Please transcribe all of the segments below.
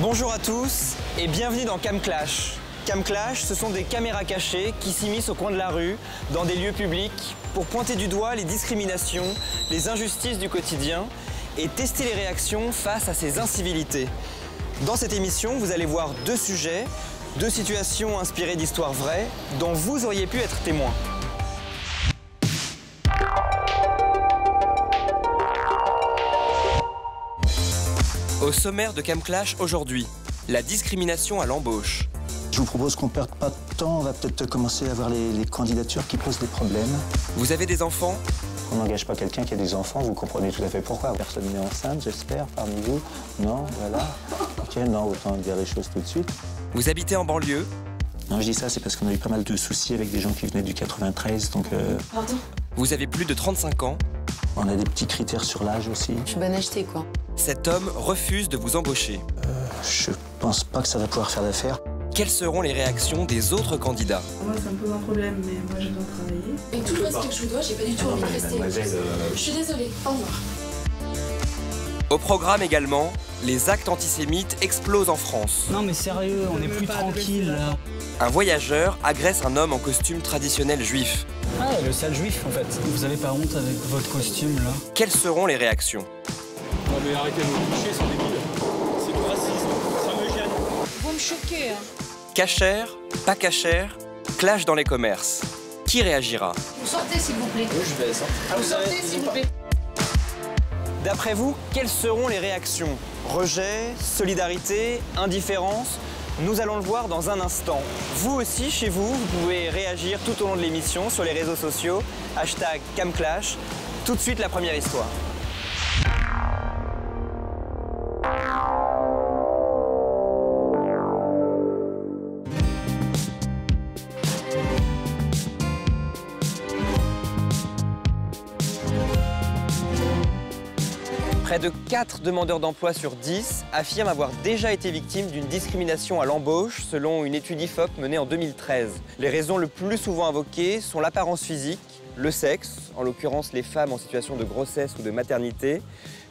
Bonjour à tous et bienvenue dans Cam Clash. Cam Clash, ce sont des caméras cachées qui s'immiscent au coin de la rue, dans des lieux publics, pour pointer du doigt les discriminations, les injustices du quotidien et tester les réactions face à ces incivilités. Dans cette émission, vous allez voir deux sujets, deux situations inspirées d'histoires vraies dont vous auriez pu être témoin. Au sommaire de Cam Clash aujourd'hui, la discrimination à l'embauche. Je vous propose qu'on ne perde pas de temps, on va peut-être commencer à voir les candidatures qui posent des problèmes. Vous avez des enfants? On n'engage pas quelqu'un qui a des enfants, vous comprenez tout à fait pourquoi. Personne n'est enceinte, j'espère, parmi vous. Non, voilà. Ok, non, autant dire les choses tout de suite. Vous habitez en banlieue? Non, je dis ça, c'est parce qu'on a eu pas mal de soucis avec des gens qui venaient du 93, donc... Pardon? Vous avez plus de 35 ans? On a des petits critères sur l'âge aussi. Je suis bonne achetée, quoi. Cet homme refuse de vous embaucher. Je pense pas que ça va pouvoir faire l'affaire. Quelles seront les réactions des autres candidats? Moi, ça me pose un problème, mais moi, je dois travailler. Et tout le reste que je vous dois, j'ai pas du tout envie de rester. Je suis désolée. Au revoir. Au programme également, les actes antisémites explosent en France. Non mais sérieux, on est plus tranquille là. Un voyageur agresse un homme en costume traditionnel juif. Ah, le sale juif en fait. Vous avez pas honte avec votre costume là? Quelles seront les réactions? Non mais arrêtez de me toucher, c'est débile. C'est du racisme, ça me gêne. Vous me choquez, hein. Cachère, pas cachère, clash dans les commerces. Qui réagira? Vous sortez, s'il vous plaît. Oui, je vais sortir. Vous sortez, s'il vous plaît. D'après vous, quelles seront les réactions? Rejet, solidarité, indifférence? Nous allons le voir dans un instant. Vous aussi, chez vous, vous pouvez réagir tout au long de l'émission sur les réseaux sociaux. #CamClash. Tout de suite, la première histoire. Près de 4 demandeurs d'emploi sur 10 affirment avoir déjà été victimes d'une discrimination à l'embauche, selon une étude IFOP menée en 2013. Les raisons le plus souvent invoquées sont l'apparence physique, le sexe, en l'occurrence les femmes en situation de grossesse ou de maternité,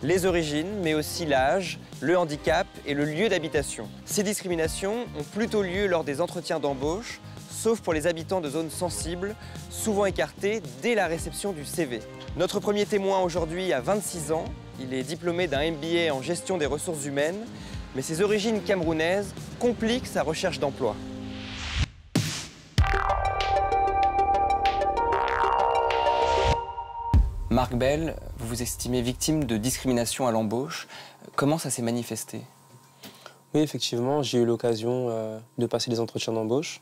les origines, mais aussi l'âge, le handicap et le lieu d'habitation. Ces discriminations ont plutôt lieu lors des entretiens d'embauche, sauf pour les habitants de zones sensibles, souvent écartés dès la réception du CV. Notre premier témoin aujourd'hui a 26 ans. Il est diplômé d'un MBA en gestion des ressources humaines, mais ses origines camerounaises compliquent sa recherche d'emploi. Marc Bell, vous vous estimez victime de discrimination à l'embauche. Comment ça s'est manifesté? Oui, effectivement, j'ai eu l'occasion de passer des entretiens d'embauche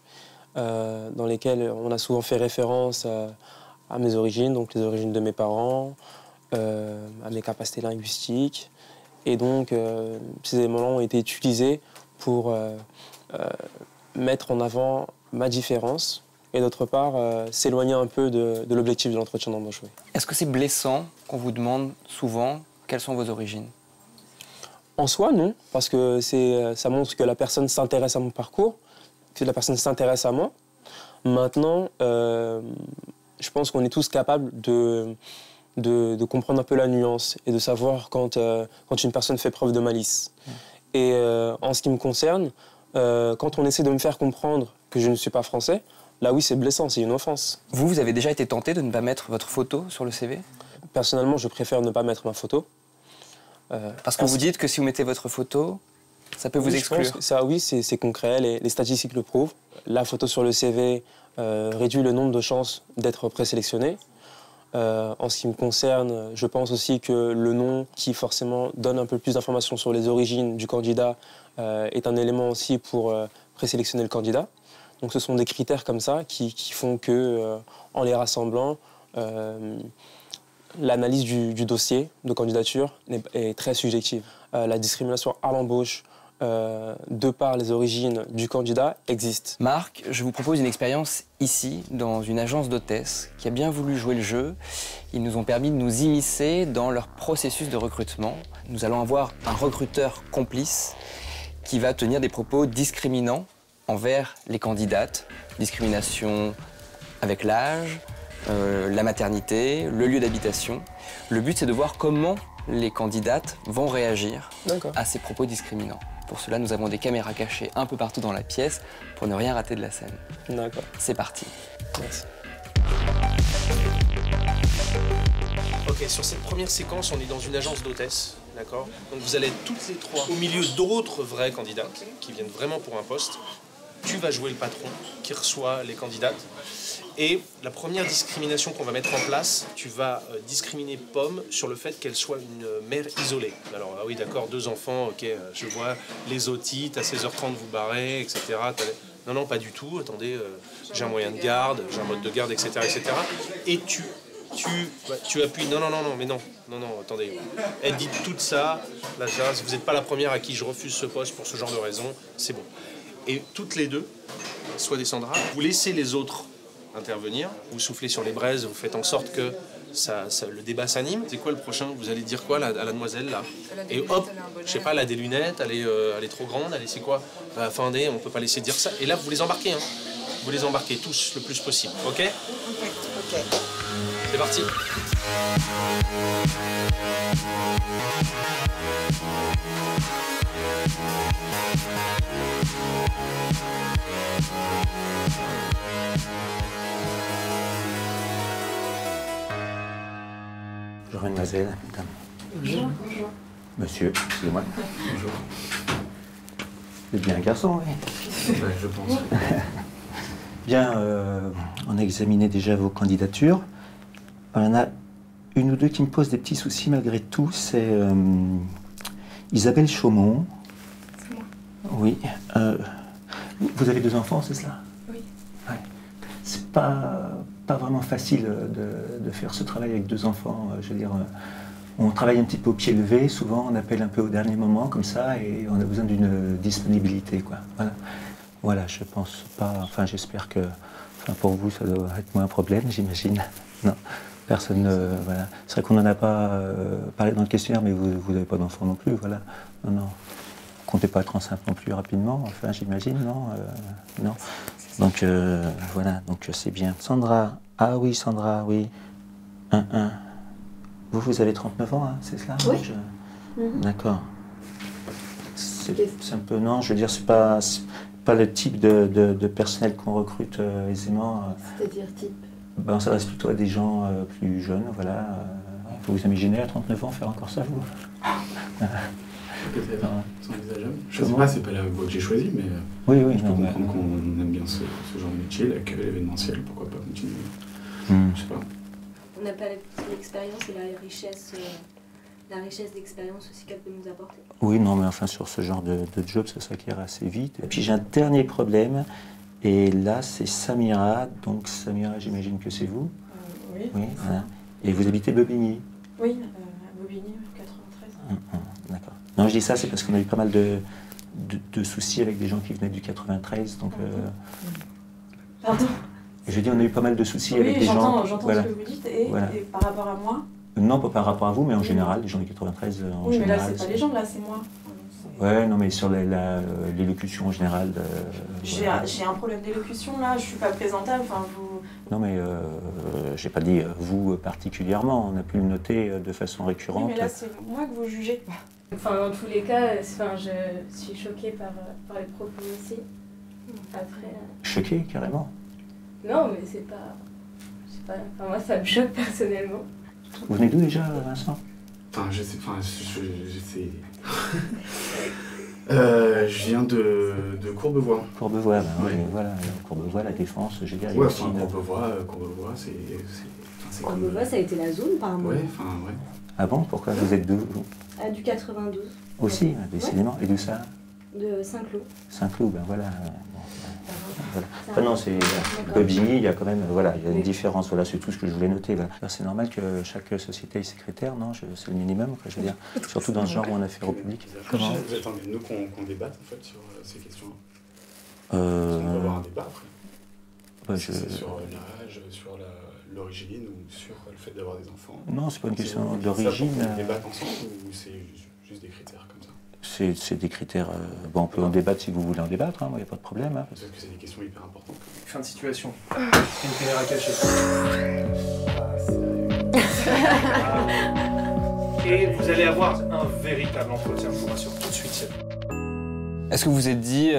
dans lesquels on a souvent fait référence à mes origines, donc les origines de mes parents, à mes capacités linguistiques. Et donc, ces éléments-là ont été utilisés pour mettre en avant ma différence et d'autre part, s'éloigner un peu de l'objectif de l'entretien d'embauche. Oui. Est-ce que c'est blessant qu'on vous demande souvent quelles sont vos origines? En soi, non, parce que ça montre que la personne s'intéresse à mon parcours, que la personne s'intéresse à moi. Maintenant, je pense qu'on est tous capables de comprendre un peu la nuance et de savoir quand une personne fait preuve de malice. Et en ce qui me concerne, quand on essaie de me faire comprendre que je ne suis pas français, là oui c'est blessant, c'est une offense. Vous avez déjà été tenté de ne pas mettre votre photo sur le CV? Personnellement, je préfère ne pas mettre ma photo. Parce que vous dites que si vous mettez votre photo, ça peut vous exclure. Je pense que ça, oui, c'est concret, les statistiques le prouvent. La photo sur le CV réduit le nombre de chances d'être présélectionné. En ce qui me concerne, je pense aussi que le nom, qui forcément donne un peu plus d'informations sur les origines du candidat, est un élément aussi pour présélectionner le candidat. Donc ce sont des critères comme ça qui font que, en les rassemblant, l'analyse du dossier de candidature est très subjective. La discrimination à l'embauche, de par les origines du candidat, existe. Marc, je vous propose une expérience ici, dans une agence d'hôtesse, qui a bien voulu jouer le jeu. Ils nous ont permis de nous immiscer dans leur processus de recrutement. Nous allons avoir un recruteur complice qui va tenir des propos discriminants envers les candidates. Discrimination avec l'âge, la maternité, le lieu d'habitation. Le but, c'est de voir comment les candidates vont réagir à ces propos discriminants. Pour cela, nous avons des caméras cachées un peu partout dans la pièce pour ne rien rater de la scène. D'accord. C'est parti. Merci. Ok, sur cette première séquence, on est dans une agence d'hôtesse, d'accord? Donc vous allez être toutes les trois au milieu d'autres vraies candidates qui viennent vraiment pour un poste. Tu vas jouer le patron qui reçoit les candidates. Et la première discrimination qu'on va mettre en place, tu vas discriminer Pomme sur le fait qu'elle soit une mère isolée. Alors, ah oui, d'accord, 2 enfants, ok, je vois les otites, à 16h30 vous barrez, etc. Non, non, pas du tout, attendez, j'ai un moyen de garde, j'ai un mode de garde, etc. etc. Et tu appuies, non, attendez. Elle dit tout ça, là, vous n'êtes pas la première à qui je refuse ce poste pour ce genre de raison, c'est bon. Et toutes les deux, soit des Sandra, vous laissez les autres intervenir, vous soufflez sur les braises, vous faites en sorte que le débat s'anime. C'est quoi le prochain? Vous allez dire quoi à la demoiselle là? Et hop, je sais pas, elle a des lunettes, elle est trop grande, c'est quoi? Attendez, on peut pas laisser dire ça. Et là, vous les embarquez, hein. Vous les embarquez tous le plus possible, ok? Ok. C'est parti. Bonjour, mademoiselle, madame. Bonjour. Monsieur, excusez-moi. Bonjour. Vous êtes bien un garçon, oui? Ouais, je pense. Bien, on a examiné déjà vos candidatures. Il y en a une ou deux qui me posent des petits soucis malgré tout. C'est Isabelle Chaumont. C'est moi. Oui. Vous avez 2 enfants, c'est cela? Oui. Ouais. C'est pas vraiment facile de faire ce travail avec 2 enfants. Je veux dire, on travaille un petit peu au pied levé. Souvent, on appelle un peu au dernier moment, comme ça, et on a besoin d'une disponibilité, quoi. Voilà. Voilà, je pense pas. Enfin, j'espère que, pour vous, ça doit être moins un problème, j'imagine. Non, personne. Voilà. C'est vrai qu'on n'en a pas parlé dans le questionnaire, mais vous n'avez pas d'enfant non plus, voilà. Non. Comptez pas être enceinte non plus rapidement. Enfin, j'imagine, non. Non. Donc voilà. Donc c'est bien. Sandra. Ah oui, Sandra. Oui. Vous avez 39 ans, hein, c'est cela? Oui. D'accord. C'est un peu. Non, je veux dire, c'est pas le type de personnel qu'on recrute aisément. C'est-à-dire type? Ben, on s'adresse plutôt à des gens plus jeunes, voilà. Faut vous imaginer à 39 ans faire encore ça, vous? Peut-être, c'est envisageable. Je sais pas, c'est pas la voie que j'ai choisie, mais oui, je peux comprendre qu'on aime bien ce genre de métier, l'accueil événementiel, pourquoi pas continuer. Je sais pas. On n'a pas l'expérience et la richesse d'expérience aussi qu'elle peut nous apporter. Oui, non, mais enfin, sur ce genre de job, ça s'acquiert assez vite. Et puis j'ai un dernier problème, et là, c'est Samira. Donc, Samira, j'imagine que c'est vous? Oui. Oui, voilà. Et vous habitez Bobigny? Oui, à Bobigny, 93. D'accord. Non, je dis ça, c'est parce qu'on a eu pas mal de soucis avec des gens qui venaient du 93, donc... Pardon? Je dis, on a eu pas mal de soucis avec des gens... J'entends voilà. ce que vous dites, et par rapport à moi? Non, pas par rapport à vous, mais en général, les gens du 93, en général... Oui, mais là, c'est pas les gens, là, c'est moi. Ouais, non, mais sur l'élocution en général... J'ai un problème d'élocution, là, je suis pas présentable, enfin, vous... Non, mais j'ai pas dit vous particulièrement, on a pu le noter de façon récurrente. Oui, mais là, c'est moi que vous jugez. Enfin, dans tous les cas, je suis choquée par les propos aussi. Après... Choquée, carrément? Non, mais c'est pas... Enfin, moi, ça me choque personnellement. Vous venez d'où déjà, Vincent? Enfin, je sais... je viens de Courbevoie. Courbevoie, ben, ouais. Voilà, Courbevoie, la Défense, je dirais. Ouais, enfin, Courbevoie, c'est Courbevoie, ça a été la zone, par moment. Ouais, enfin, ouais. Ah bon? Pourquoi? Vous êtes d'où, vous? Du 92. Aussi, décidément. Et d'où ça? De Saint-Cloud. Saint-Cloud, ben voilà. Voilà. Enfin, non, c'est Bobigny, il y a quand même, voilà, il y a une différence, voilà, c'est tout ce que je voulais noter. Voilà. C'est normal que chaque société ait secrétaire, non? C'est le minimum, quoi, je veux dire, surtout dans ce genre où on a affaire au public. Comment? Vous attendez, nous, qu'on débatte, en fait, sur ces questions-là. On va avoir un débat, après. Sur l'âge, sur l'origine, ou sur le fait d'avoir des enfants. Non, c'est pas une question d'origine. On débatte ensemble, ou c'est juste des critères comme ça? C'est des critères... bon, on peut en débattre si vous voulez en débattre, il n'y a pas de problème. Hein. Parce que c'est des questions hyper importantes. Fin de situation. Une caméra cachée. Et vous allez avoir un véritable entretien, je vous rassure tout de suite. Est-ce que vous vous êtes dit,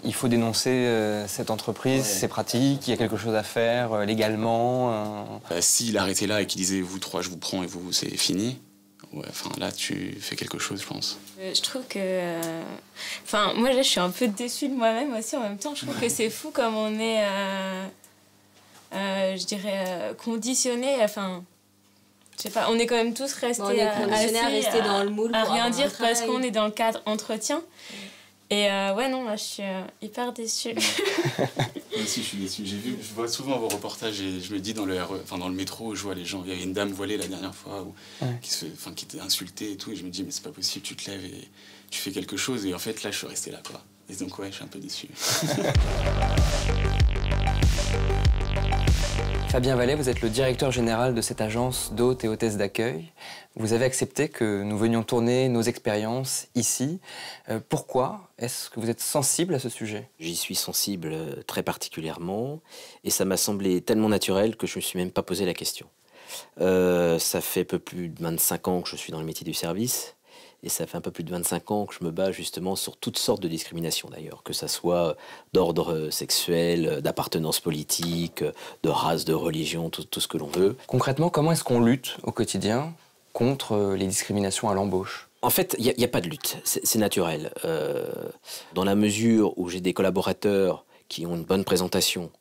il faut dénoncer cette entreprise, ces pratiques, il y a quelque chose à faire légalement S'il arrêtait là et qu'il disait, vous trois, je vous prends et vous, c'est fini, ouais, enfin là, tu fais quelque chose, je pense. Je trouve que... Enfin, moi, là, je suis un peu déçue de moi-même aussi. En même temps, je trouve que c'est fou comme on est, je dirais, conditionnés. Enfin, je sais pas, on est quand même tous restés on est conditionnés à rester dans le moule à pour rien avoir dire un travail. parce qu'on est dans le cadre entretien. Et ouais, non, là, je suis hyper déçue. Moi aussi, je suis déçu. Je vois souvent vos reportages et je me dis dans le dans le métro, je vois les gens. Il y avait une dame voilée la dernière fois qui était insultée et tout. Et je me dis, mais c'est pas possible, tu te lèves et tu fais quelque chose. Et en fait, là, je suis resté là, quoi. Et donc, ouais, je suis un peu déçu. Fabien Vallet, vous êtes le directeur général de cette agence d'hôtes et hôtesses d'accueil. Vous avez accepté que nous venions tourner nos expériences ici. Pourquoi est-ce que vous êtes sensible à ce sujet? J'y suis sensible très particulièrement et ça m'a semblé tellement naturel que je ne me suis même pas posé la question. Ça fait un peu plus de 25 ans que je suis dans le métier du service et ça fait un peu plus de 25 ans que je me bats justement sur toutes sortes de discriminations d'ailleurs, que ça soit d'ordre sexuel, d'appartenance politique, de race, de religion, tout ce que l'on veut. Concrètement, comment est-ce qu'on lutte au quotidien contre les discriminations à l'embauche? En fait, il n'y a pas de lutte, c'est naturel. Dans la mesure où j'ai des collaborateurs qui ont une bonne présentation,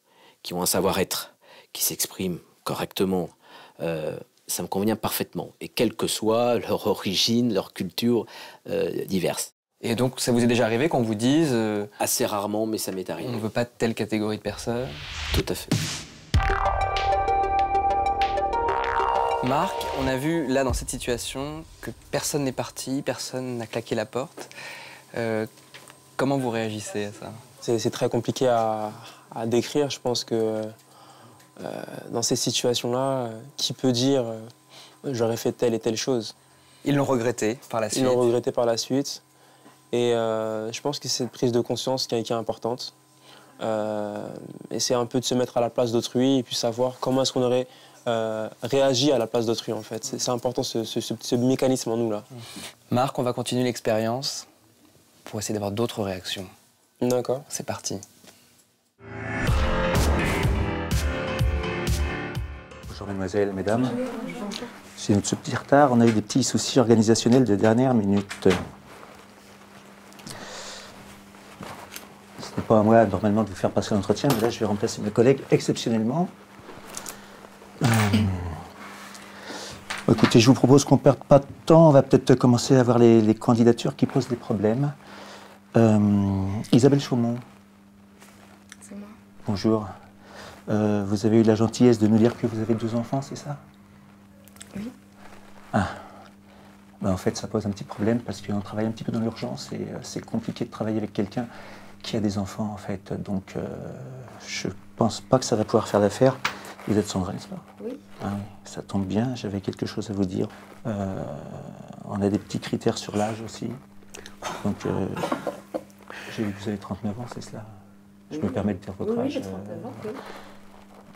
qui ont un savoir-être, qui s'expriment correctement, ça me convient parfaitement. Et quelle que soit leur origine, leur culture diverse. Et donc, ça vous est déjà arrivé qu'on vous dise... Assez rarement, mais ça m'est arrivé. On ne veut pas de telle catégorie de personnes? Tout à fait. Marc, on a vu là dans cette situation que personne n'est parti, personne n'a claqué la porte. Comment vous réagissez à ça? C'est très compliqué à décrire. Je pense que dans ces situations-là, qui peut dire j'aurais fait telle et telle chose? Ils l'ont regretté par la suite. Ils l'ont regretté par la suite. Et je pense que c'est cette prise de conscience qui est importante. Et c'est un peu de se mettre à la place d'autrui et puis savoir comment est-ce qu'on aurait réagi à la place d'autrui, en fait. C'est important, ce mécanisme en nous, là. Marc, on va continuer l'expérience pour essayer d'avoir d'autres réactions. D'accord. C'est parti. Bonjour mesdemoiselles, mesdames. C'est notre petit retard, on a eu des petits soucis organisationnels de dernière minute. Ce n'est pas à moi normalement de vous faire passer l'entretien, mais là je vais remplacer mes collègues exceptionnellement. Écoutez, je vous propose qu'on ne perde pas de temps, on va peut-être commencer à voir les candidatures qui posent des problèmes. Isabelle Chaumont. C'est moi. Bonjour. Vous avez eu la gentillesse de nous dire que vous avez 2 enfants, c'est ça? Oui. Ah. Ben, en fait, ça pose un petit problème parce qu'on travaille un petit peu dans l'urgence et c'est compliqué de travailler avec quelqu'un qui a des enfants, en fait. Donc, je pense pas que ça va pouvoir faire l'affaire. Vous êtes Sandra, n'est-ce pas? Oui. Ah oui, ça tombe bien, j'avais quelque chose à vous dire. On a des petits critères sur l'âge aussi. Donc, j'ai vu que vous avez 39 ans, c'est cela? Je me permets de dire votre âge. Oui, j'ai 39 ans, oui.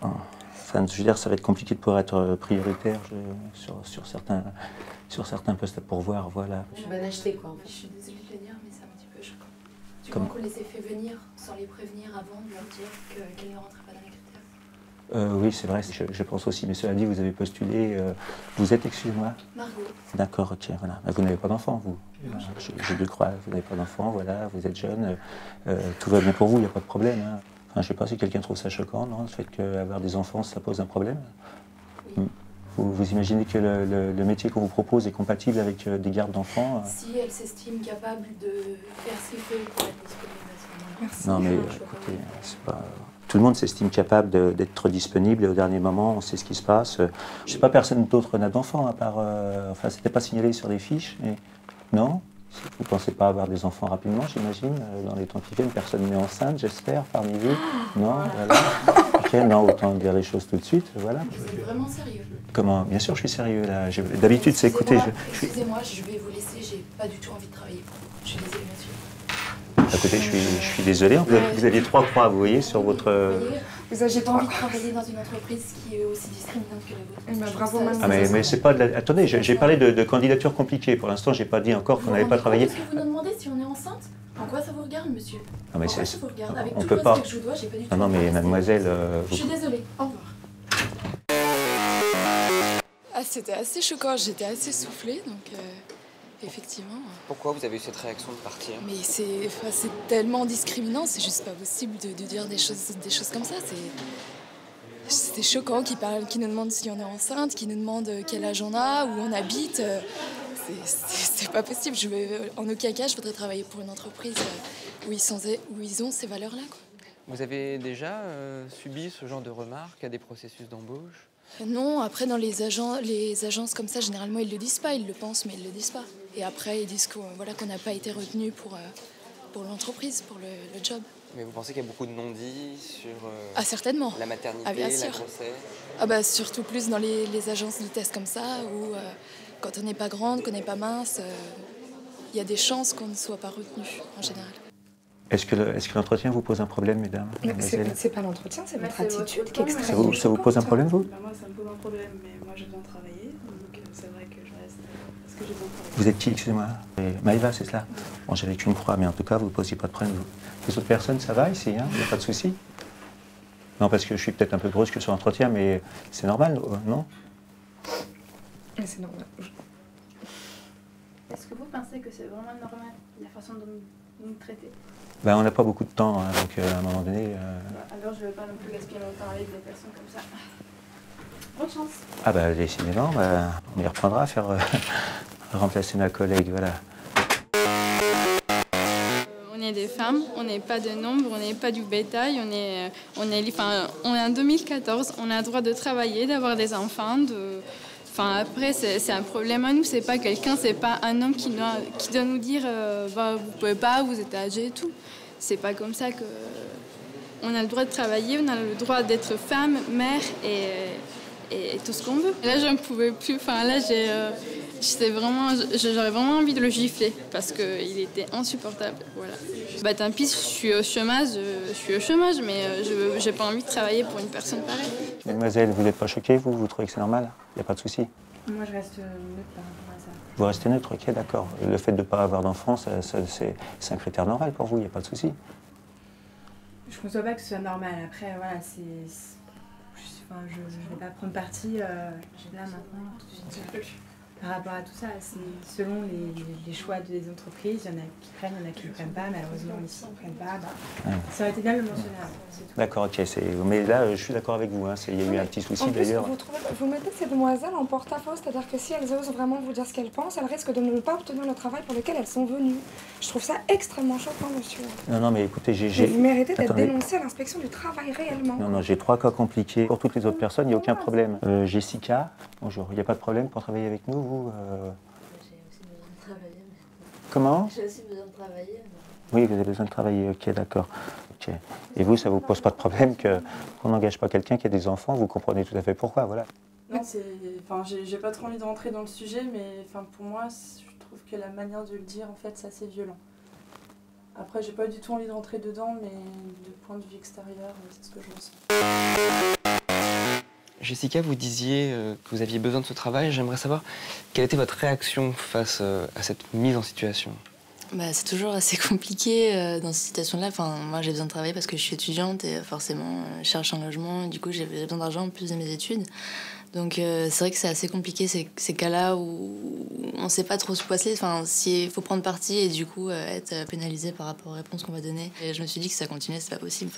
Enfin, je veux dire, ça va être compliqué de pouvoir être prioritaire sur certains postes à pourvoir, voilà. Je suis bien achetée, quoi. En fait. Je suis désolée de le dire, mais c'est un petit peu choquant. Tu Comment? crois qu'on les ait fait venir sans les prévenir avant de leur dire qu'elles ne rentraient pas dans les critères? Oui, c'est vrai, je pense aussi. Mais cela dit, vous avez postulé. Vous êtes, excusez-moi? Margot. D'accord, ok, voilà. Mais vous n'avez pas d'enfant, vous? J'ai dû croire, vous n'avez pas d'enfant, voilà, vous êtes jeune. Tout va bien pour vous, il n'y a pas de problème. Hein. Enfin, je ne sais pas si quelqu'un trouve ça choquant, non? Le fait qu'avoir des enfants, ça pose un problème? Oui. Vous imaginez que le métier qu'on vous propose est compatible avec des gardes d'enfants? Si elle s'estime capable de faire ce qu'il faut pour être disponible à ce moment-là. Merci. Non, mais écoutez, c'est pas... Tout le monde s'estime capable d'être disponible et au dernier moment, on sait ce qui se passe. Je ne sais pas, personne d'autre n'a d'enfants à part... Enfin, c'était pas signalé sur les fiches, mais... Non? Vous ne pensez pas avoir des enfants rapidement, j'imagine? Dans les temps qui viennent, personne n'est enceinte, j'espère, parmi vous? Non? Voilà. Ok, non, autant dire les choses tout de suite, voilà. Vous êtes vraiment sérieux? Comment? Bien sûr, je suis sérieux, là. D'habitude, c'est écouter... Excusez-moi, je vais vous laisser, j'ai pas du tout envie de travailler pour vous. Je suis désolée, monsieur. Écoutez, je suis désolé, vous aviez 3 croix, vous voyez, sur votre... J'ai pas envie de travailler dans une entreprise qui est aussi discriminante que la vôtre. Bravo, Ah mais c'est pas de la... Attendez, j'ai parlé de candidature compliquée. Pour l'instant, j'ai pas dit encore qu'on n'avait pas travaillé. Est-ce que vous nous demandez si on est enceinte? En quoi ça vous regarde, monsieur? Non, mais ça vous regarde? Avec on tout peut le pas. respect que je vous dois, j'ai pas du tout... Non, mais mademoiselle... Je suis désolée, au revoir. Ah, c'était assez choquant, j'étais assez soufflée, donc effectivement... Pourquoi vous avez eu cette réaction de partir? Mais c'est tellement discriminant, c'est juste pas possible de dire des choses comme ça. C'est choquant qu'ils nous demandent si on est enceinte, qu'ils nous demandent quel âge on a, où on habite. C'est pas possible. En aucun cas, je voudrais travailler pour une entreprise où ils ont ces valeurs-là. Vous avez déjà subi ce genre de remarques à des processus d'embauche? Non, après dans les agences comme ça, généralement ils le disent pas, ils le pensent mais ils le disent pas. Et après ils disent qu'on n'a pas été retenu pour l'entreprise, pour le job. Mais vous pensez qu'il y a beaucoup de non-dits sur certainement. La maternité, bien la sûr. grossesse? Surtout plus dans les agences de tests comme ça, où quand on n'est pas grande, qu'on n'est pas mince, il y a des chances qu'on ne soit pas retenu en général. Est-ce que l'entretien vous pose un problème, mesdames? C'est pas l'entretien, c'est votre attitude qui est extrêmement... Ça vous pose un problème, vous? Moi, ça me pose un problème, mais moi, j'ai besoin de travailler, donc c'est vrai que je reste parce que j'ai besoin de travailler. Vous êtes qui, excusez-moi? Maëva, c'est cela? Bon, j'avais qu'une croix, mais en tout cas, vous ne posiez pas de problème. Les autres personnes, ça va ici, hein? Il n'y a pas de souci? Non, parce que je suis peut-être un peu grosse que sur l'entretien, mais c'est normal, non? C'est normal. Est-ce que vous pensez que c'est vraiment normal, la façon dont nous traiter? Ben, on n'a pas beaucoup de temps, hein, donc à un moment donné... Alors je ne vais pas non plus gaspiller mon temps avec des personnes comme ça. Bonne chance. Ah ben décidément, on y reprendra à faire remplacer ma collègue, voilà. On est des femmes, on n'est pas de nombre, on n'est pas du bétail, on est en 2014, on a le droit de travailler, d'avoir des enfants, après, c'est un problème à nous, c'est pas quelqu'un, c'est pas un homme qui doit nous dire vous pouvez pas, vous êtes âgé et tout. C'est pas comme ça que. On a le droit de travailler, on a le droit d'être femme, mère et tout ce qu'on veut. Et là, je ne pouvais plus, là, j'aurais vraiment envie de le gifler parce qu'il était insupportable. Voilà. Tant pis, je suis au chômage, mais je n'ai pas envie de travailler pour une personne pareille. Mademoiselle, vous n'êtes pas choquée, vous trouvez que c'est normal? Il n'y a pas de souci? Moi, je reste neutre par rapport à ça. Vous restez neutre, ok, d'accord. Le fait de ne pas avoir d'enfant, c'est un critère normal pour vous, il n'y a pas de souci? Je ne conçois pas que ce soit normal. Après, voilà, je ne vais pas prendre parti là maintenant tout de suite. Par rapport à tout ça, c'est selon les choix des entreprises, il y en a qui prennent, il y en a qui ne prennent pas, malheureusement ici ils ne prennent pas. Ça aurait été bien de le mentionner avant, c'est tout. D'accord, ok, mais là je suis d'accord avec vous, il y a eu un petit souci d'ailleurs. Vous mettez ces demoiselles en porte-à-faux, c'est-à-dire que si elles osent vraiment vous dire ce qu'elles pensent, elles risquent de ne pas obtenir le travail pour lequel elles sont venues. Je trouve ça extrêmement choquant, monsieur. Non, mais écoutez, j'ai... Vous méritez d'être dénoncé à l'inspection du travail réellement. Non, j'ai 3 cas compliqués. Pour toutes les autres personnes, il n'y a aucun problème. Jessica, bonjour, il n'y a pas de problème pour travailler avec nous, vous J'ai aussi besoin de travailler. Comment? J'ai aussi besoin de travailler. Oui, vous avez besoin de travailler, ok, d'accord. Okay. Et vous, ça ne vous pose pas de problème qu'on n'engage pas quelqu'un qui a des enfants? Vous comprenez tout à fait pourquoi, voilà. Non, j'ai pas trop envie de rentrer dans le sujet, mais pour moi, je trouve que la manière de le dire, en fait, c'est assez violent. Après, j'ai pas du tout envie de rentrer dedans, mais de point de vue extérieur, c'est ce que je ressens. Jessica, vous disiez que vous aviez besoin de ce travail. J'aimerais savoir quelle était votre réaction face à cette mise en situation. C'est toujours assez compliqué dans ces situations-là. Moi, j'ai besoin de travailler parce que je suis étudiante et forcément, je cherche un logement. Et du coup, j'ai besoin d'argent en plus de mes études. Donc, c'est vrai que c'est assez compliqué ces cas-là où on ne sait pas trop se placer. S'il faut prendre parti et du coup être pénalisé par rapport aux réponses qu'on va donner. Et je me suis dit que si ça continuait, c'est pas possible.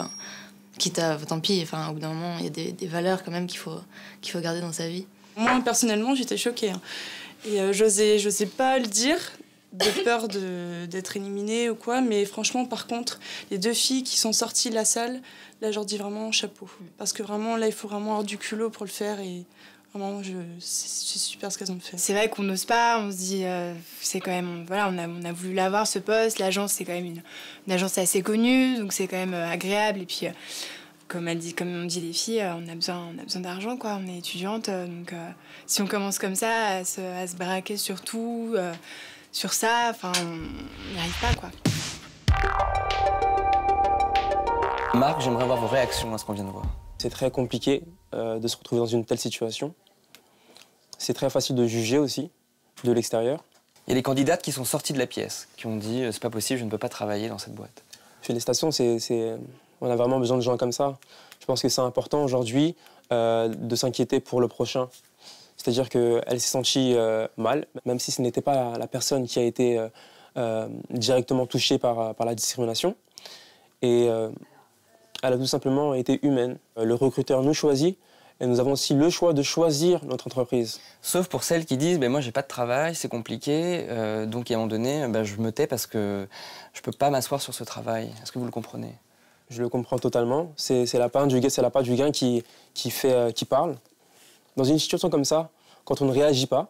Quitte à, tant pis, au bout d'un moment, il y a des valeurs quand même qu'il faut garder dans sa vie. Moi, personnellement, j'étais choquée. Et j'osais pas le dire, de peur d'être éliminée ou quoi. Mais franchement, par contre, les 2 filles qui sont sorties de la salle, là, je leur dis vraiment chapeau. Parce que vraiment, là, il faut vraiment avoir du culot pour le faire. Et vraiment, c'est super ce qu'elles ont fait. C'est vrai qu'on n'ose pas, on se dit, c'est quand même, voilà, on a voulu l'avoir ce poste, l'agence c'est quand même une agence assez connue, donc c'est quand même agréable. Et puis, comme on dit les filles, on a besoin d'argent, quoi. On est étudiante, donc si on commence comme ça à se braquer sur tout, sur ça, on n'y arrive pas, quoi. Marc, j'aimerais avoir vos réactions à ce qu'on vient de voir. C'est très compliqué de se retrouver dans une telle situation. C'est très facile de juger aussi, de l'extérieur. Il y a des candidates qui sont sorties de la pièce, qui ont dit « c'est pas possible, je ne peux pas travailler dans cette boîte ». Félicitations, on a vraiment besoin de gens comme ça. Je pense que c'est important aujourd'hui de s'inquiéter pour le prochain. C'est-à-dire qu'elle s'est sentie mal, même si ce n'était pas la personne qui a été directement touchée par la discrimination. Et elle a tout simplement été humaine. Le recruteur nous choisit et nous avons aussi le choix de choisir notre entreprise. Sauf pour celles qui disent moi j'ai pas de travail, c'est compliqué, donc à un moment donné je me tais parce que je peux pas m'asseoir sur ce travail. Est-ce que vous le comprenez? Je le comprends totalement. C'est la part du gain qui parle. Dans une situation comme ça, quand on ne réagit pas,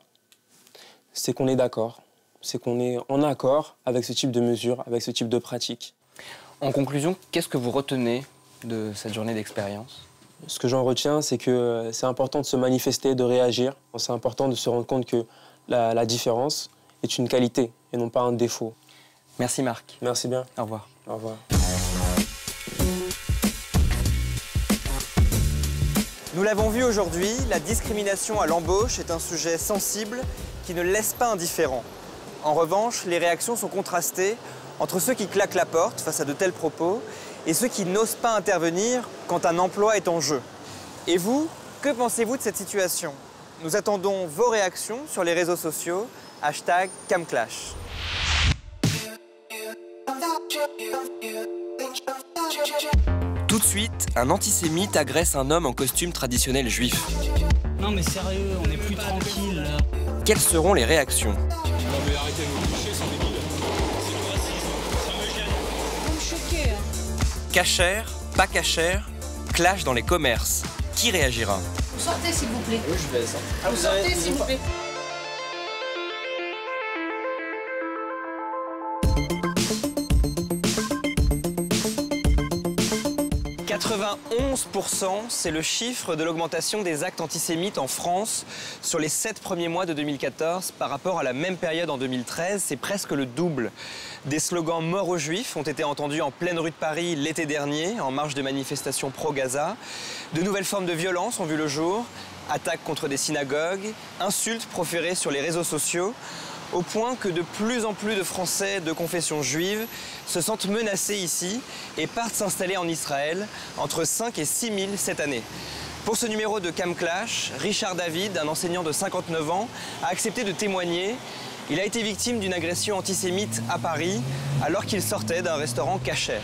c'est qu'on est d'accord. C'est qu'on est en accord avec ce type de mesures, avec ce type de pratique. En conclusion, qu'est-ce que vous retenez de cette journée d'expérience? Ce que j'en retiens, c'est que c'est important de se manifester, de réagir. C'est important de se rendre compte que la différence est une qualité et non pas un défaut. Merci Marc. Merci bien. Au revoir. Au revoir. Nous l'avons vu aujourd'hui, la discrimination à l'embauche est un sujet sensible qui ne laisse pas indifférent. En revanche, les réactions sont contrastées entre ceux qui claquent la porte face à de tels propos et ceux qui n'osent pas intervenir quand un emploi est en jeu. Et vous, que pensez-vous de cette situation? Nous attendons vos réactions sur les réseaux sociaux, #CamClash. Tout de suite, un antisémite agresse un homme en costume traditionnel juif. Non mais sérieux, on est plus tranquille là. Quelles seront les réactions? Non mais arrêtez de vous toucher, c'est débile. C'est du racisme, ça me gêne. Vous me choquez, hein. Cachère, pas cachère, clash dans les commerces. Qui réagira? Vous sortez s'il vous plaît. Oui, je vais sortir. Vous sortez s'il vous plaît. 91%, c'est le chiffre de l'augmentation des actes antisémites en France sur les 7 premiers mois de 2014 par rapport à la même période en 2013. C'est presque le double. Des slogans « Mort aux Juifs » ont été entendus en pleine rue de Paris l'été dernier, en marge de manifestations pro-Gaza. De nouvelles formes de violence ont vu le jour. Attaques contre des synagogues, insultes proférées sur les réseaux sociaux, au point que de plus en plus de Français de confession juive se sentent menacés ici et partent s'installer en Israël, entre 5 et 6 000 cette année. Pour ce numéro de CamClash, Richard David, un enseignant de 59 ans, a accepté de témoigner. Il a été victime d'une agression antisémite à Paris alors qu'il sortait d'un restaurant kasher.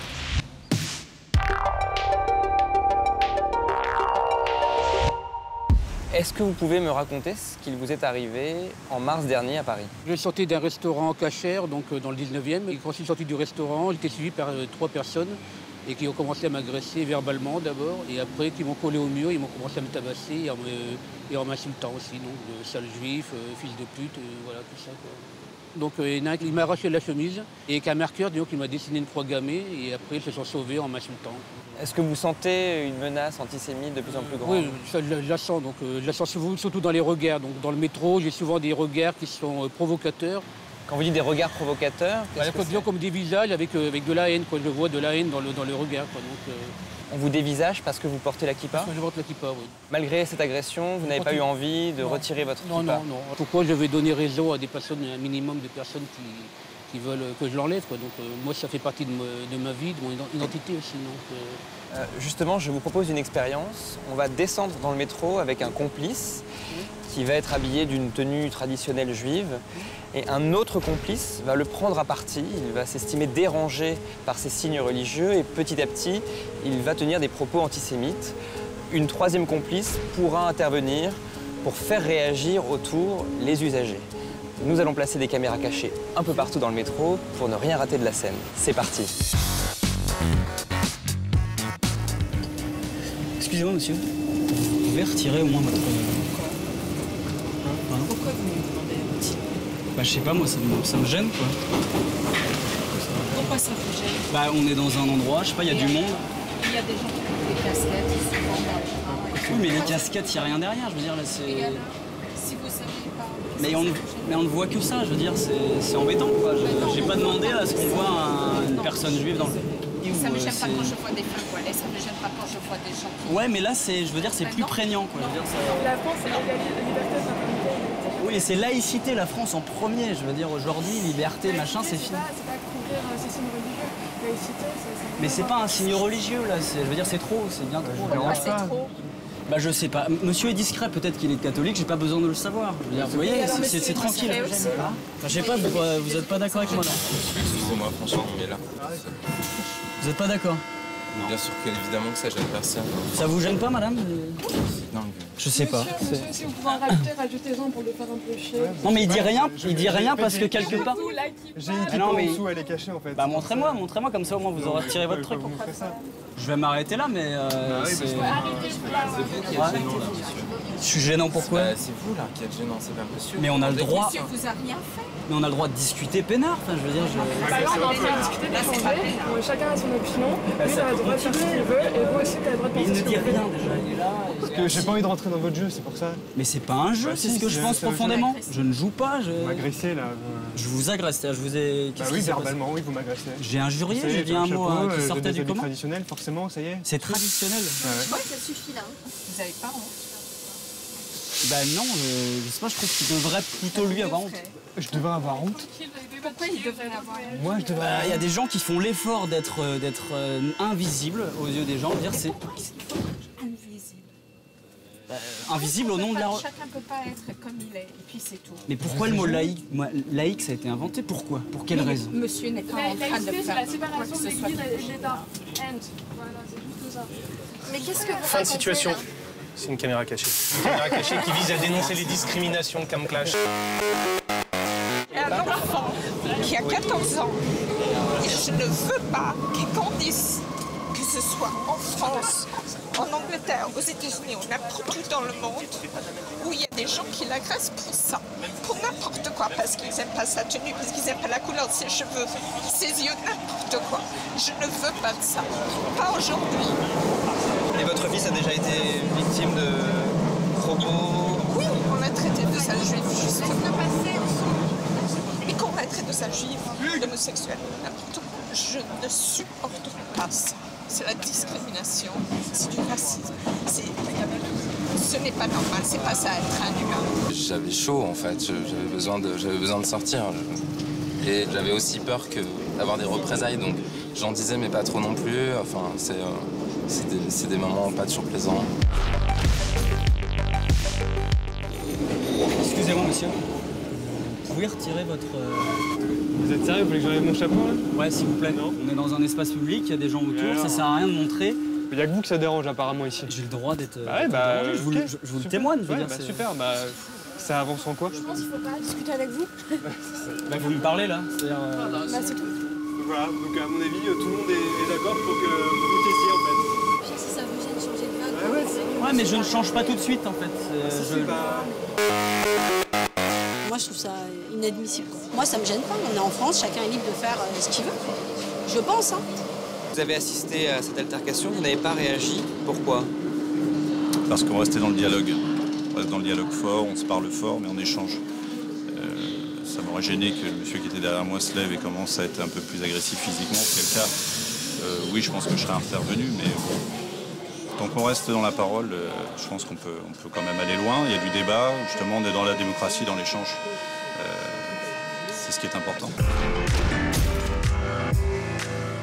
Est-ce que vous pouvez me raconter ce qu'il vous est arrivé en mars dernier à Paris? Je sortais d'un restaurant kasher, donc dans le 19e. Et quand je suis sorti du restaurant, j'étais suivi par 3 personnes et qui ont commencé à m'agresser verbalement d'abord. Et après, qui m'ont collé au mur, ils m'ont commencé à me tabasser et en m'insultant aussi. Donc, sale juif, fils de pute, voilà, tout ça, quoi. Donc il m'a arraché la chemise et avec un marqueur, donc, il m'a dessiné une croix gammée et après ils se sont sauvés en m'insultant. Est-ce que vous sentez une menace antisémite de plus en plus grande? Oui, je la sens. Donc, je la sens surtout dans les regards. Donc, dans le métro, j'ai souvent des regards qui sont provocateurs. Quand vous dites des regards provocateurs, comme des visages avec de la haine, quoi. Je vois de la haine dans le regard, quoi. Donc, on vous dévisage parce que vous portez la kippa? Parce que je porte la kippa, oui. Malgré cette agression, vous n'avez pas eu envie de retirer votre kippa? Non. Pourquoi je vais donner raison à des personnes, un minimum de personnes qui veulent que je l'enlève, quoi. Donc moi, ça fait partie de ma vie, de mon identité aussi. Donc, justement, je vous propose une expérience. On va descendre dans le métro avec un complice qui va être habillé d'une tenue traditionnelle juive. Et un autre complice va le prendre à partie, il va s'estimer dérangé par ses signes religieux et petit à petit, il va tenir des propos antisémites. Une troisième complice pourra intervenir pour faire réagir autour les usagers. Nous allons placer des caméras cachées un peu partout dans le métro pour ne rien rater de la scène. C'est parti. Excusez-moi monsieur, vous pouvez retirer au moins votre... Pourquoi vous me demandez un petit? Bah je sais pas, moi ça me gêne quoi. Pourquoi ça vous gêne? Bah on est dans un endroit, je sais pas, il y a du monde. Il y a des gens qui ont des casquettes, souvent. Oui mais les casquettes, il n'y a rien derrière, je veux dire là c'est... Si vous savez pas... Mais on ne voit que ça, je veux dire, c'est embêtant quoi. J'ai pas demandé à ce qu'on voit une personne juive dans le... gentil. Ça ou, me gêne pas c'est- quand je vois des femmes voilées, ça me gêne pas quand je vois des gens qui... Ouais, mais là, je veux dire, c'est plus prégnant, quoi. Je veux dire, La France, c'est l'égalité, liberté, fraternité. Oui, et c'est laïcité, la France en premier. Je veux dire, aujourd'hui, liberté, machin, c'est fini. C'est pas couvrir ces signes religieux. Laïcité, c'est... Mais c'est pas un signe religieux, là. Je veux dire, c'est trop, c'est bien trop. Pourquoi c'est trop? Bah, je sais pas. Monsieur est discret, peut-être qu'il est catholique, j'ai pas besoin de le savoir. Je veux dire, vous voyez, c'est tranquille. Enfin, je sais pas, vous êtes pas d'accord avec moi, là? Excusez-moi, franchement, mais là. Vous êtes pas d'accord? Bien sûr qu'évidemment que ça gêne personne. Ça vous gêne pas, madame? Non, Je sais pas. Monsieur, si vous pouvez en rajouter, rajoutez-en pour le faire un peu chier. Non, mais il dit rien parce que quelque part. J'ai une équipe en dessous, elle est cachée en fait. Bah montrez-moi, comme ça au moins vous aurez retiré votre truc. Je vais m'arrêter là, mais c'est... C'est vous qui êtes gênant là, monsieur. Je suis gênant pourquoi? C'est vous là qui êtes gênant, c'est pas monsieur. Mais on a le droit. Monsieur vous a rien fait. Mais on a le droit de discuter peinard, enfin je veux dire... Bah là, on est en train de discuter, d'échanger. Chacun a son opinion. Lui, il a le droit de faire ce qu'il veut, et vous aussi, vous avez le droit de penser Il ne ce que dit vous voulez. rien déjà, il est là... Parce que j'ai pas envie de rentrer dans votre jeu, c'est pour ça. Mais c'est pas un jeu, Bah c'est si, ce que je pense c'est un jeu. profondément. Je ne joue pas, Vous m'agressez là. Je vous agresse, je vous ai... Bah oui, verbalement, oui, vous m'agressez. J'ai injurié, j'ai dit un mot qui sortait du commun. Traditionnel, forcément, ça y est. C'est traditionnel. Je crois que ça suffit là. Vous avez pas honte. Bah non, je sais pas, je trouve qu'il devrait plutôt lui avoir honte. Je devrais avoir honte? Pourquoi il devrait avoir honte? Moi, je devrais... Il y a des gens qui font l'effort d'être invisibles aux yeux des gens, dire c'est... Invisible. Invisible au nom de la... Chacun peut pas être comme il est, et puis c'est tout. Mais pourquoi le mot laïque? Laïque, ça a été inventé, pourquoi? Pour quelle raison? Monsieur n'est pas en train de Laïcité, c'est faire la quoi que séparation ce de soit. l'Église et de l'État. End. Voilà, c'est juste ça. Mais qu'est-ce que vous Fin de situation. C'est une caméra cachée. Une caméra cachée qui vise à dénoncer les discriminations Cam Clash. Un enfant qui a 14 ans, et je ne veux pas qu'il grandisse, que ce soit en France, en Angleterre, aux États-Unis ou n'importe où dans le monde, où il y a des gens qui l'agressent pour ça, pour n'importe quoi, parce qu'ils n'aiment pas sa tenue, parce qu'ils n'aiment pas la couleur de ses cheveux, ses yeux, n'importe quoi. Je ne veux pas de ça. Pas aujourd'hui. Et votre fils a déjà été victime de propos? Oui, on l'a traité de sale juif, justement. Mais qu'on l'a traité de sale juif, d'homosexuel, n'importe quoi. Je ne supporte pas ça. C'est la discrimination, c'est du racisme. Ce n'est pas normal, c'est pas ça être un humain. J'avais chaud en fait, j'avais besoin de sortir. Et j'avais aussi peur d'avoir des représailles, donc j'en disais mais pas trop non plus. Enfin, c'est des moments pas toujours plaisants. Excusez-moi, monsieur. Vous pouvez retirer votre... Vous êtes sérieux? Vous voulez que j'enlève mon chapeau là? Ouais, s'il vous plaît. On est dans un espace public, il y a des gens autour, ça sert à rien de montrer. Il n'y a que vous que ça dérange apparemment ici. J'ai le droit d'être... Ah ouais, bah... je vous, ok, je vous le super. témoigne, je veux Ouais, dire. bah, c'est- super, bah... Ça avance en quoi? Je pense qu'il faut pas discuter avec vous. Bah, vous me parlez là, c'est-à-dire... Bah, c'est tout. Voilà, donc à mon avis, tout le monde est d'accord pour que vous testiez en fait. Si ça vous gêne de changer de vague, Ouais, mais je ne change pas tout de suite en fait. Moi, je trouve ça inadmissible. Quoi. Moi, ça me gêne pas. On est en France, chacun est libre de faire ce qu'il veut. Je pense. Hein. Vous avez assisté à cette altercation, vous n'avez pas réagi. Pourquoi? Parce qu'on restait dans le dialogue. On reste dans le dialogue fort, on se parle fort, mais on échange. Ça m'aurait gêné que le monsieur qui était derrière moi se lève et commence à être un peu plus agressif physiquement. Auquel cas, oui, je pense que je serais intervenu, mais bon. Tant qu'on reste dans la parole, je pense qu'on peut quand même aller loin. Il y a du débat, justement, on est dans la démocratie, dans l'échange. C'est ce qui est important.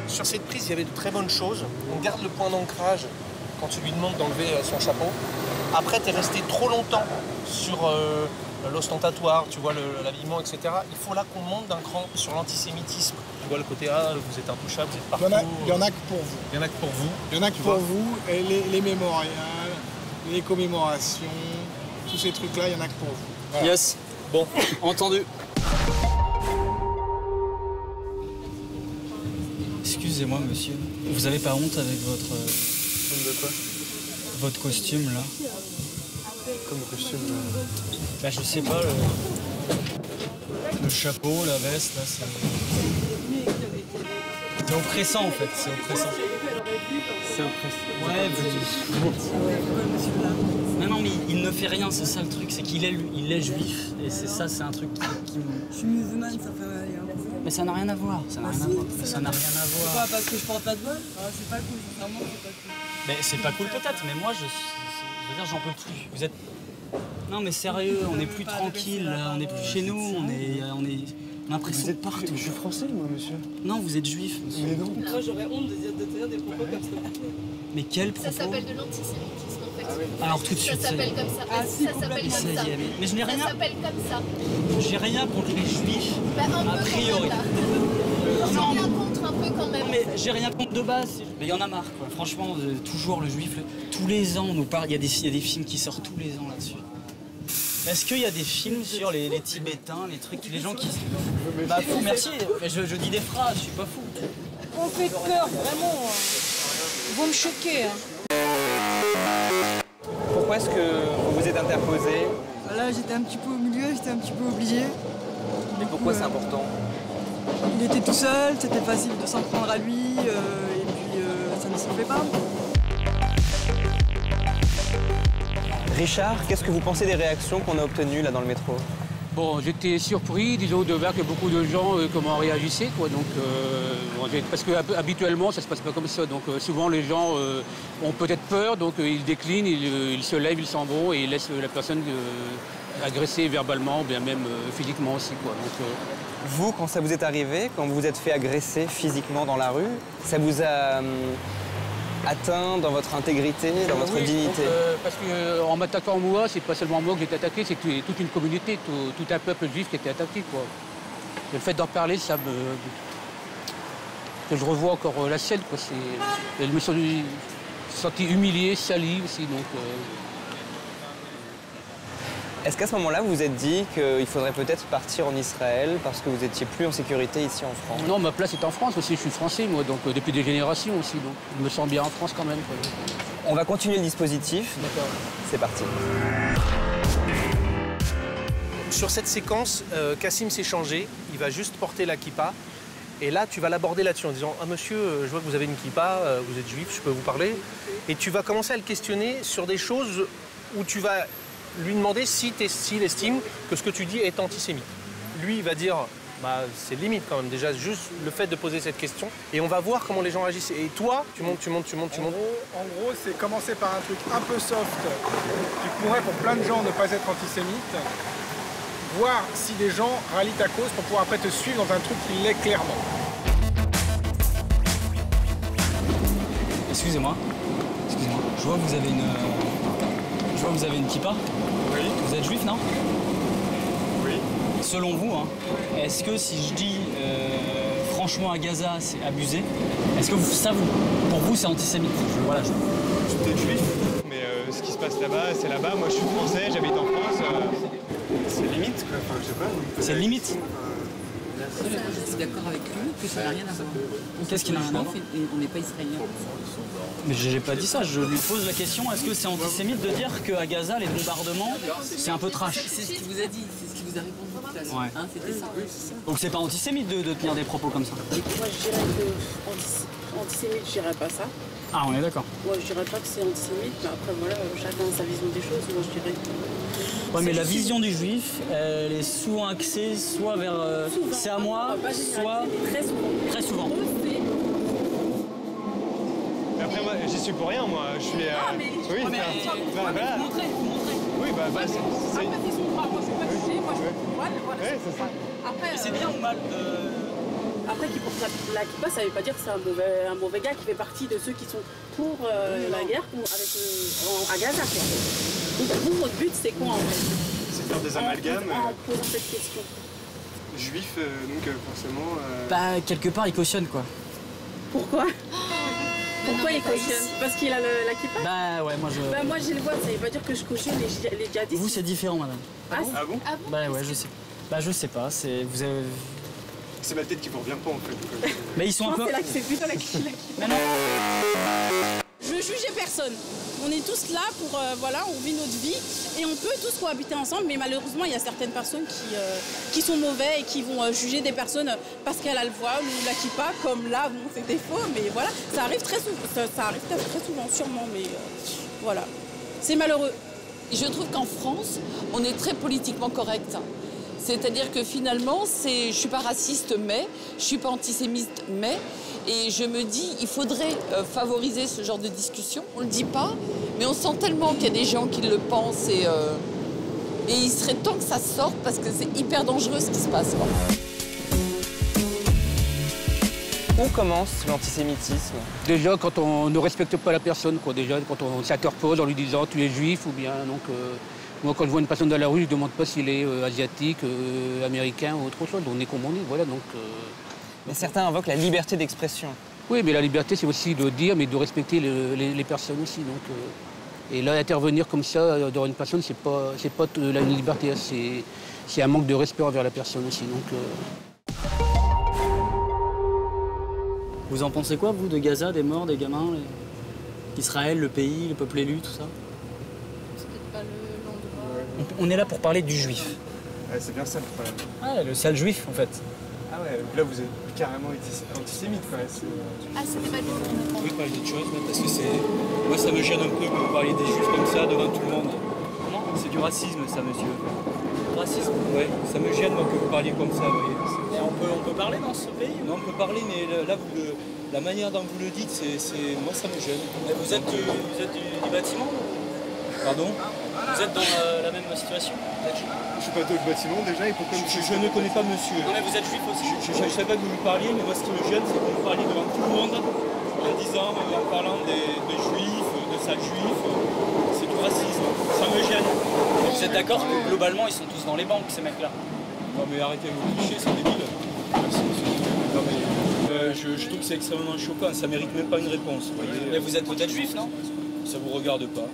Sur cette prise, il y avait de très bonnes choses. On garde le point d'ancrage quand tu lui demandes d'enlever son chapeau. Après, tu es resté trop longtemps sur l'ostentatoire, tu vois, l'habillement, etc. Il faut là qu'on monte d'un cran sur l'antisémitisme. Tu vois le côté, ah, vous êtes intouchable, vous êtes partout. Il y en a que pour vous. Il y en a que pour vous. Il y en a que pour vous. Et les mémorials, les commémorations, tous ces trucs-là, il y en a que pour vous. Voilà. Yes. Bon, entendu. Excusez-moi, monsieur. Vous avez pas honte avec votre... De quoi? Votre costume, là? Comme costume Bah, je sais pas, le chapeau, la veste, là, c'est... C'est oppressant, en fait, c'est oppressant. C'est oppressant. Ouais, vous... Non, mais il ne fait rien, c'est ça le truc, c'est qu'il est juif. Et c'est ça, c'est un truc qui me... Je suis musulmane, ça fait rien. Mais ça n'a rien à voir, ça n'a rien à voir. Ça n'a rien à C'est voir. pas parce que je porte pas de voile? C'est pas cool, sincèrement, c'est pas cool. Mais c'est pas cool peut-être, mais moi, je veux dire, j'en peux plus. Vous êtes... Non mais sérieux, on est plus tranquille, on est plus chez nous, on a l'impression de partout. Je suis français, moi, monsieur. Non, vous êtes juif, monsieur. Mais non. Moi, j'aurais honte de tenir des propos comme ça. Mais quel propos? Ça s'appelle de l'antisémitisme en fait. Alors tout de suite, ça s'appelle comme ça. Ça s'appelle comme ça. Mais je n'ai rien. Ça s'appelle comme ça. J'ai rien contre les juifs, a priori. J'ai rien contre un peu quand même. Mais j'ai rien contre de base. Mais il y en a marre, quoi. Franchement, toujours le juif. Tous les ans, on nous parle. Il y a des films qui sortent tous les ans là-dessus. Est-ce qu'il y a des films sur les Tibétains, les trucs, les gens qui... Bah fou, merci. Je dis des phrases, je suis pas fou. On fait peur, vraiment. Vous me choquez. Pourquoi est-ce que vous vous êtes interposé? Là, j'étais un petit peu au milieu, j'étais un petit peu obligée. Et pourquoi c'est important? Il était tout seul, c'était facile de s'en prendre à lui, et puis ça ne se fait pas. Richard, qu'est-ce que vous pensez des réactions qu'on a obtenues là dans le métro? Bon, j'étais surpris, disons, de voir que beaucoup de gens comment réagissaient, quoi. Donc, parce que habituellement, ça se passe pas comme ça. Donc, souvent, les gens ont peut-être peur, donc ils déclinent, ils se lèvent, ils s'en vont et ils laissent la personne agresser verbalement, ou bien même physiquement aussi, quoi. Donc, vous, quand ça vous est arrivé, quand vous vous êtes fait agresser physiquement dans la rue, ça vous a atteint dans votre intégrité, dans votre dignité? Parce qu'en m'attaquant moi, c'est pas seulement moi que j'ai été attaqué, c'est toute une communauté, tout un peuple juif qui était attaqué, quoi. Et le fait d'en parler, ça me... Je revois encore la scène, quoi. Je me suis senti humilié, sali aussi, donc... Est-ce qu'à ce moment-là, vous vous êtes dit qu'il faudrait peut-être partir en Israël parce que vous n'étiez plus en sécurité ici en France? Non, ma place est en France aussi, je suis français, moi, donc depuis des générations aussi, donc je me sens bien en France quand même, quoi. On va continuer le dispositif. D'accord. C'est parti. Sur cette séquence, Kassim s'est changé, il va juste porter la kippa. Et là, tu vas l'aborder là-dessus en disant « Ah monsieur, je vois que vous avez une kippa, vous êtes juif, je peux vous parler ?» Et tu vas commencer à le questionner sur des choses où tu vas lui demander s'il estime que ce que tu dis est antisémite. Lui, il va dire bah, c'est limite quand même, déjà, juste le fait de poser cette question. Et on va voir comment les gens agissent. Et toi, tu montes. En gros, c'est commencer par un truc un peu soft qui pourrait pour plein de gens ne pas être antisémite. Voir si des gens rallient ta cause pour pouvoir après te suivre dans un truc qui l'est clairement. Excusez-moi. Je vois que vous avez une... Je vois que vous avez une kippa. Oui. Vous êtes juif, non? Oui. Selon vous, hein, est-ce que si je dis franchement à Gaza c'est abusé, est-ce que pour vous c'est antisémite? Voilà, je suis peut-être juif, mais ce qui se passe là-bas, c'est là-bas. Moi je suis français, j'habite en France. C'est limite quoi, enfin je sais pas. C'est limite. Je suis d'accord avec lui que ça n'a rien à voir. Qu'est-ce qui n'a rien à voir? On n'est pas israélien. Mais je n'ai pas dit ça, je lui pose la question, est-ce que c'est antisémite de dire qu'à Gaza, les bombardements, c'est un peu trash? C'est ce qu'il vous a dit, c'est ce qu'il vous a répondu tout à l'heure. Ouais. Hein, c'était ça. Donc c'est pas antisémite de tenir des propos comme ça? Moi je dirais que antisémite, je dirais pas ça. Ah, on est d'accord. Moi je dirais pas que c'est antisémite, mais après voilà, chacun a sa vision des choses. Moi je dirais que... Ouais, mais la vision du juif, elle est souvent axée soit vers c'est à moi, soit... Très souvent. Après moi, j'y suis pour rien, moi. Je suis... Oui, mais voilà. montrer. Oui, bah c'est... Après, ils sont pas, moi je suis pas jugée, moi je suis pour voilà. Ouais, c'est ça. Après, c'est bien ou mal Après, qui porte la kippa, ça veut pas dire que c'est un mauvais gars qui fait partie de ceux qui sont pour la guerre à Gaza. Donc vous, votre but, c'est quoi en fait? C'est de faire des amalgames. En posant cette question. Juif, donc forcément... Bah, quelque part, il cautionne, quoi. Pourquoi? Pourquoi il cautionne? Parce qu'il a la kippa? Bah ouais, moi je... Bah moi j'ai le voile, ça veut pas dire que je cautionne les djihadistes. Vous, c'est différent, madame. Ah bon? Bah ouais, je sais. Bah je sais pas, c'est... Vous avez... C'est ma tête qui vous revient pas, en fait. Mais ils sont un peu... C'est plutôt la kippa. Je jugeais personne. On est tous là pour, voilà, on vit notre vie et on peut tous cohabiter ensemble, mais malheureusement, il y a certaines personnes qui sont mauvais et qui vont juger des personnes parce qu'elle a le voile ou la kippa, comme là, bon, c'est des faux, mais voilà, ça arrive très souvent, sûrement, mais voilà. C'est malheureux. Je trouve qu'en France, on est très politiquement correct. C'est-à-dire que finalement, je ne suis pas raciste, mais je ne suis pas antisémite, mais... Et je me dis, il faudrait favoriser ce genre de discussion. On ne le dit pas, mais on sent tellement qu'il y a des gens qui le pensent et il serait temps que ça sorte parce que c'est hyper dangereux ce qui se passe, quoi. Où commence l'antisémitisme? Déjà, quand on ne respecte pas la personne, quoi. Déjà, quand on s'interpose en lui disant « tu es juif » ou bien... Donc, moi, quand je vois une personne dans la rue, je ne demande pas s'il est asiatique, américain ou autre chose. On est comme on est, voilà. Donc, Mais certains invoquent la liberté d'expression. Oui, mais la liberté, c'est aussi de dire, mais de respecter les personnes aussi. Donc, et là, intervenir comme ça devant une personne, c'est pas une liberté, c'est un manque de respect envers la personne aussi. Donc, Vous en pensez quoi, vous, de Gaza, des morts, des gamins, Israël, le pays, le peuple élu, tout ça? C'est peut-être pas l'endroit. On est là pour parler du juif. Ouais, c'est bien ça le problème. Ah, le sale juif, en fait. Ah ouais, donc là vous êtes carrément antisémite quoi. Ah, c'était pas du tout. On peut parler d'autre chose, parce que c'est... Moi ça me gêne un peu que vous parliez des juifs comme ça devant tout le monde. Comment? C'est du racisme ça, monsieur. Racisme? Ouais, ça me gêne moi que vous parliez comme ça, vous voyez. Et on peut parler dans ce pays? Non, on peut parler, mais là, la manière dont vous le dites, moi ça me gêne. Mais vous êtes du bâtiment? Pardon? Vous êtes dans la même situation? Je suis pas dans le bâtiment déjà et pourquoi je ne connais pas monsieur. Non mais vous êtes juif aussi? Je ne savais pas que vous lui parliez, mais moi ce qui me gêne, c'est que vous parliez devant tout le monde en disant, en parlant des juifs, de sales juifs. C'est du racisme. Ça me gêne. Vous êtes d'accord que globalement ils sont tous dans les banques ces mecs-là? Non mais arrêtez vos clichés, c'est débile. Non mais je trouve que c'est extrêmement choquant, ça mérite même pas une réponse. Mais vous êtes peut-être juif, non? Ça vous regarde pas.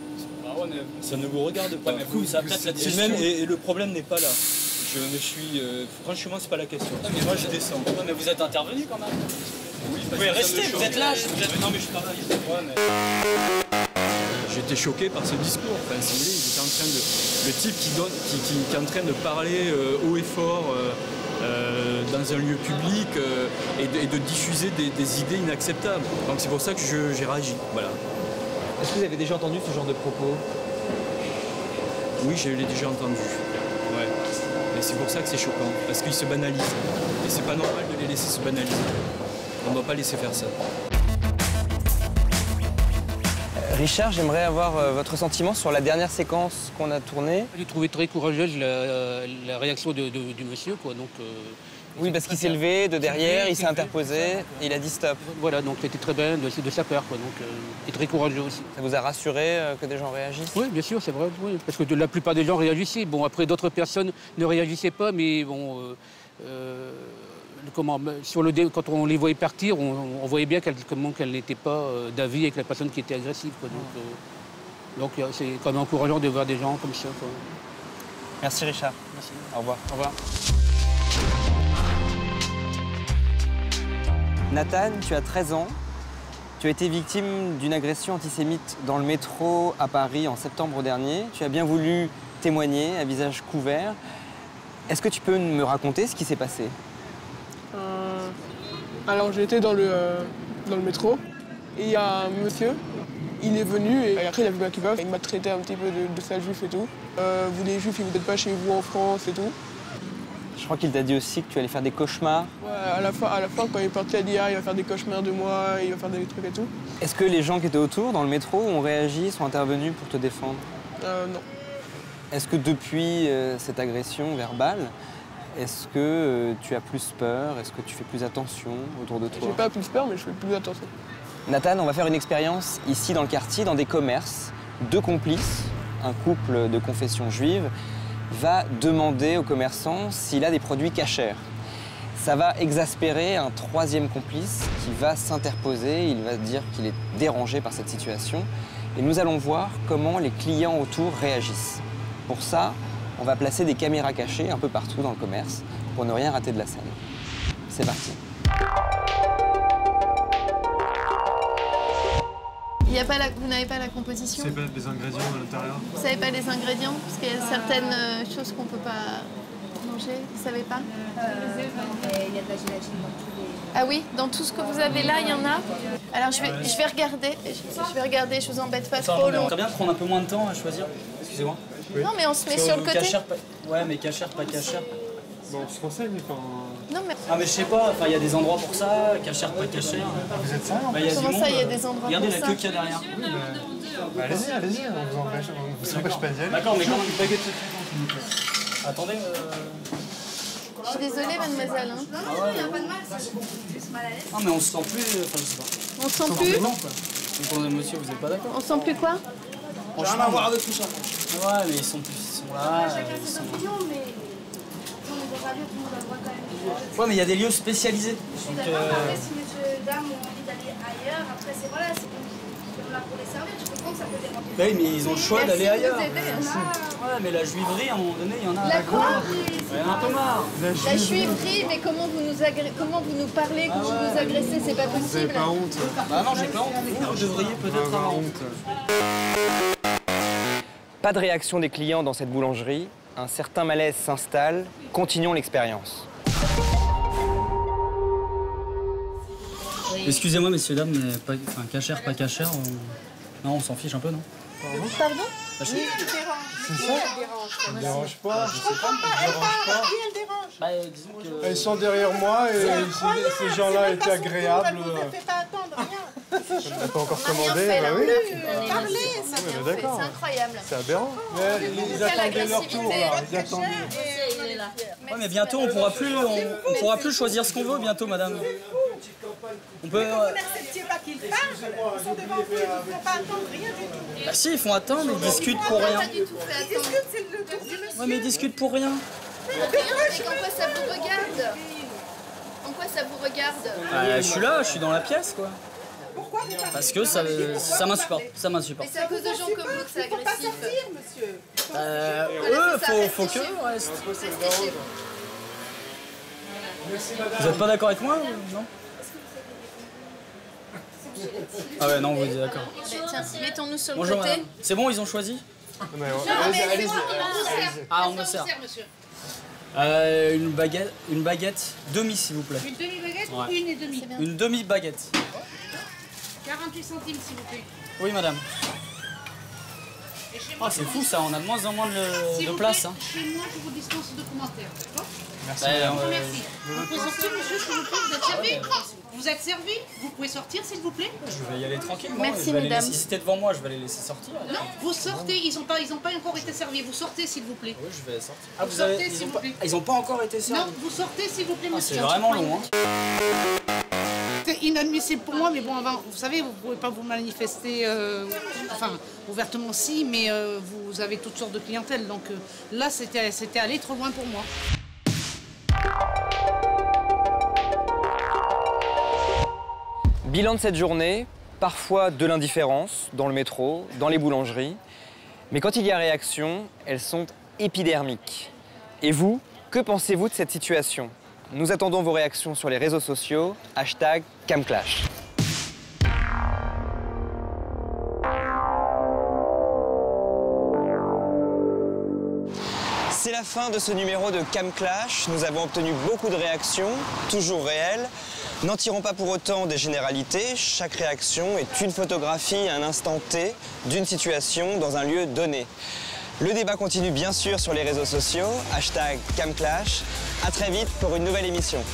Ça ne vous regarde pas. Mais vous, ça peut-être la question. Et le problème n'est pas là. Je me suis... franchement, c'est pas la question. Moi, je descends. Ouais, mais vous êtes intervenu quand même. Oui, vous pouvez rester, vous êtes là. Non, mais je travaille. Ouais, mais... J'étais choqué par ce discours. Enfin, si vous voulez, il était en train de... Le type qui est en train de parler haut et fort dans un lieu public et de diffuser des idées inacceptables. Donc c'est pour ça que j'ai réagi. Voilà. Est-ce que vous avez déjà entendu ce genre de propos? Oui, je l'ai déjà entendu. Ouais. Et c'est pour ça que c'est choquant, parce qu'ils se banalisent. Et c'est pas normal de les laisser se banaliser. On ne doit pas laisser faire ça. Richard, j'aimerais avoir votre sentiment sur la dernière séquence qu'on a tournée. J'ai trouvé très courageuse la réaction du monsieur, quoi. Donc, oui, parce qu'il s'est levé de derrière, il s'est interposé et il a dit stop. Voilà, donc c'était très bien de sa part, quoi. Donc, il est très courageux aussi. Ça vous a rassuré que des gens réagissent? Oui, bien sûr, c'est vrai. Oui. Parce que la plupart des gens réagissaient. Bon, après, d'autres personnes ne réagissaient pas, mais bon... quand on les voyait partir, on voyait bien qu'elle n'était pas d'avis avec la personne qui était agressive, quoi. Donc c'est quand même encourageant de voir des gens comme ça, quoi. Merci Richard. Merci. Au revoir. Au revoir. Nathan, tu as 13 ans. Tu as été victime d'une agression antisémite dans le métro à Paris en septembre dernier. Tu as bien voulu témoigner à visage couvert. Est-ce que tu peux me raconter ce qui s'est passé? Alors j'étais dans le métro et il y a un monsieur, il est venu et après il a vu ma kebab, il m'a traité un petit peu de sale juif et tout. Vous les juifs, vous n'êtes pas chez vous en France et tout. Je crois qu'il t'a dit aussi que tu allais faire des cauchemars. Ouais, à la fin quand il est parti, il a dit il va faire des cauchemars de moi, il va faire des trucs et tout. Est-ce que les gens qui étaient autour dans le métro ont réagi, sont intervenus pour te défendre? Non. Est-ce que depuis cette agression verbale, est-ce que tu as plus peur? Est-ce que tu fais plus attention autour de toi? J'ai pas plus peur, mais je fais plus attention. Nathan, on va faire une expérience ici dans le quartier, dans des commerces. Deux complices, un couple de confession juive, va demander au commerçant s'il a des produits cachers. Ça va exaspérer un troisième complice qui va s'interposer, il va dire qu'il est dérangé par cette situation. Et nous allons voir comment les clients autour réagissent. Pour ça, on va placer des caméras cachées un peu partout dans le commerce pour ne rien rater de la scène. C'est parti. Vous n'avez pas la composition? C'est pas des ingrédients à l'intérieur? Vous savez pas les ingrédients? Parce qu'il y a certaines choses qu'on peut pas manger. Vous savez pas? Il y a de la gélatine dans tous les... Ah oui? Dans tout ce que vous avez là, il y en a? Alors je vais regarder. Je vais regarder, je vous embête pas trop. On va bien prendre un peu moins de temps à choisir. Excusez-moi. Non, mais on se met sur le côté. Cachère, ouais, mais cachère, pas cachère. Bon, on se renseigne, enfin... Non, mais... Ah, mais je sais pas, il y a des endroits pour ça, cachère, pas cachère. Vous êtes sérieux? Comment ça, il y a des endroits Regardez pour la ça? queue qu'il y a derrière. Oui, bah, allez-y, on vous empêche pas d'y aller. D'accord, mais quand même une baguette de s'il vous plaît. Attendez. Je suis désolée, mademoiselle. Hein. Non, il n'y a pas de mal, ça. Ah, mais on se sent plus. Enfin, je sais pas. On se sent plus? Donc, monsieur, vous n'êtes pas d'accord? On se sent plus quoi? J'ai rien à voir avec tout ça. Ouais, mais ils sont là. Ouais, mais il y a des lieux spécialisés. Je suis d'accord, après, si monsieur, dame ont envie d'aller ailleurs, après, c'est voilà, c'est là pour les servir. Je comprends que ça peut déranger. Bah oui, mais ils ont le choix d'aller ailleurs. Merci de nous aider, hein. Ouais, mais la juiverie, à un moment donné, il y en a. La quoi? Il y en a un peu marre. La juiverie, mais comment vous nous parlez, comment vous nous agressez, c'est pas possible. Vous avez pas honte? Bah non, j'ai pas honte. Vous devriez peut-être avoir honte. Pas de réaction des clients dans cette boulangerie. Un certain malaise s'installe. Continuons l'expérience. Excusez-moi, messieurs, dames, mais pas, cachère, pas cachère, non, on s'en fiche un peu, non? Pardon? C'est ça? Ça me dérange pas. Je sais pas, ça me dérange pas. Qui elle dérange? Bah, disons que... Ils sont derrière moi et ces gens-là étaient agréables. Elle vous a fait pas attendre, rien. Je ne l'ai pas encore commandé, fait, bah là, oui. Parlez, ça Oui, vient mais d'accord. C'est incroyable. C'est aberrant. Mais ils attendaient leur tour, là. Ils attendaient. Ouais, mais bientôt, on pourra plus choisir ce qu'on veut, bientôt, madame. On peut... Vous n'acceptiez pas qu'ils parlent, ils sont devant vous, ils ne font pas attendre rien du tout. Bah si, ils font attendre, ils discutent pour rien. Ils discutent, c'est le tour du monsieur. Ouais, mais ils discutent pour rien. Rien, mais en quoi ça vous regarde? En quoi ça vous regarde? Bah, je suis là, je suis dans la pièce, quoi. Pourquoi vous parlez? Parce que ça m'insupporte, ça Mais m'insupporte. c'est à cause de gens comme vous que c'est Faut pas agressif. sortir, monsieur. Eux, faut que restent. Vous êtes pas d'accord avec moi, non? Ah ouais, non, vous êtes d'accord. Tiens, mettons-nous sur le Bonjour, côté. madame. C'est bon, ils ont choisi? Allez-y. Ah, on me sert. Une baguette demi, s'il vous plaît. Une demi-baguette ou Ouais. une et demie? Une demi-baguette. 48 centimes, s'il vous plaît. Oui, madame. Ah, c'est fou ça, on a de moins en moins de place. Hein. Chez moi, je vous dispense de commentaires, d'accord? Merci. Merci. Vous pouvez sortir, monsieur, s'il vous plaît? Vous êtes servi? Vous êtes servi? Vous pouvez sortir, s'il vous plaît? Je vais y aller tranquillement. Merci, je vais mesdames. Si c'était devant moi, je vais les laisser sortir. Non, vous sortez, ils n'ont pas encore été servis. Vous sortez, s'il vous plaît. Oui, je vais sortir. Ah, vous sortez, s'il vous plaît. Ils n'ont pas encore été servis. Non, vous sortez, s'il vous plaît, monsieur. C'est vraiment long. Hein. C'est inadmissible pour moi, mais bon, vous savez, vous ne pouvez pas vous manifester, enfin, ouvertement si, mais vous avez toutes sortes de clientèle. Donc là, c'était aller trop loin pour moi. Bilan de cette journée, parfois de l'indifférence dans le métro, dans les boulangeries. Mais quand il y a réaction, elles sont épidermiques. Et vous, que pensez-vous de cette situation? Nous attendons vos réactions sur les réseaux sociaux, #CamClash. C'est la fin de ce numéro de CamClash. Nous avons obtenu beaucoup de réactions, toujours réelles. N'en tirons pas pour autant des généralités. Chaque réaction est une photographie, un instant T d'une situation dans un lieu donné. Le débat continue bien sûr sur les réseaux sociaux, #CamClash. À très vite pour une nouvelle émission.